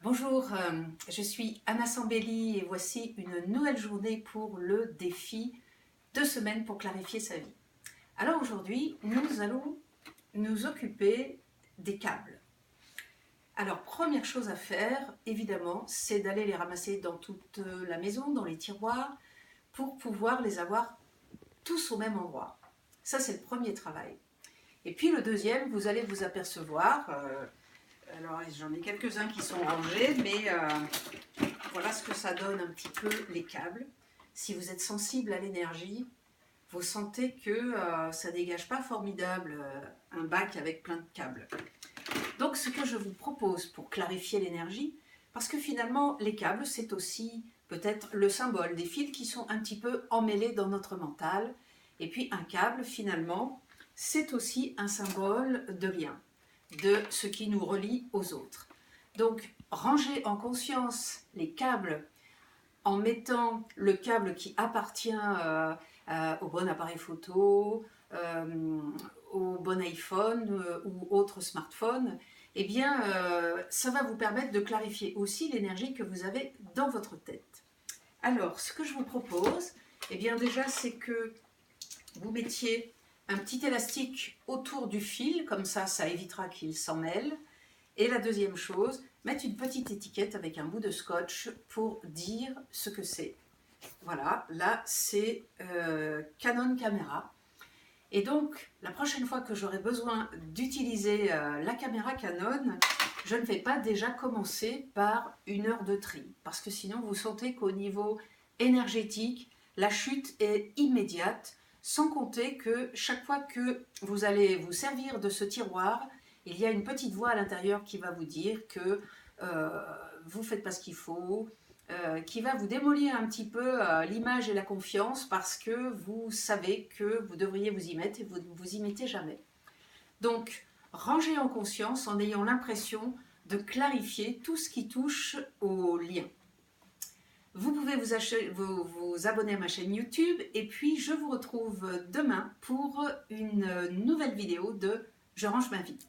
Bonjour, je suis Anna Sambelli et voici une nouvelle journée pour le défi 2 semaines pour clarifier sa vie. Alors aujourd'hui, nous allons nous occuper des câbles. Alors première chose à faire, évidemment, c'est d'aller les ramasser dans toute la maison, dans les tiroirs, pour pouvoir les avoir tous au même endroit. Ça, c'est le premier travail. Et puis le deuxième, vous allez vous apercevoir... alors j'en ai quelques-uns qui sont rangés, mais voilà ce que ça donne un petit peu les câbles. Si vous êtes sensible à l'énergie, vous sentez que ça ne dégage pas formidable un bac avec plein de câbles. Donc ce que je vous propose pour clarifier l'énergie, parce que finalement les câbles c'est aussi peut-être le symbole des fils qui sont un petit peu emmêlés dans notre mental, et puis un câble finalement c'est aussi un symbole de lien, de ce qui nous relie aux autres. Donc, rangez en conscience les câbles en mettant le câble qui appartient au bon appareil photo, au bon iPhone ou autre smartphone. Eh bien, ça va vous permettre de clarifier aussi l'énergie que vous avez dans votre tête. Alors, ce que je vous propose, eh bien déjà, c'est que vous mettiez un petit élastique autour du fil, comme ça évitera qu'il s'en mêle. Et la deuxième chose, mettre une petite étiquette avec un bout de scotch pour dire ce que c'est. Voilà, là c'est Canon caméra. Et donc, la prochaine fois que j'aurai besoin d'utiliser la caméra Canon, je ne vais pas déjà commencer par une heure de tri. Parce que sinon, vous sentez qu'au niveau énergétique, la chute est immédiate. Sans compter que chaque fois que vous allez vous servir de ce tiroir, il y a une petite voix à l'intérieur qui va vous dire que vous ne faites pas ce qu'il faut, qui va vous démolir un petit peu l'image et la confiance parce que vous savez que vous devriez vous y mettre et vous ne vous y mettez jamais. Donc, rangez en conscience en ayant l'impression de clarifier tout ce qui touche au lien. Vous pouvez vous abonner à ma chaîne YouTube et puis je vous retrouve demain pour une nouvelle vidéo de Je range ma vie.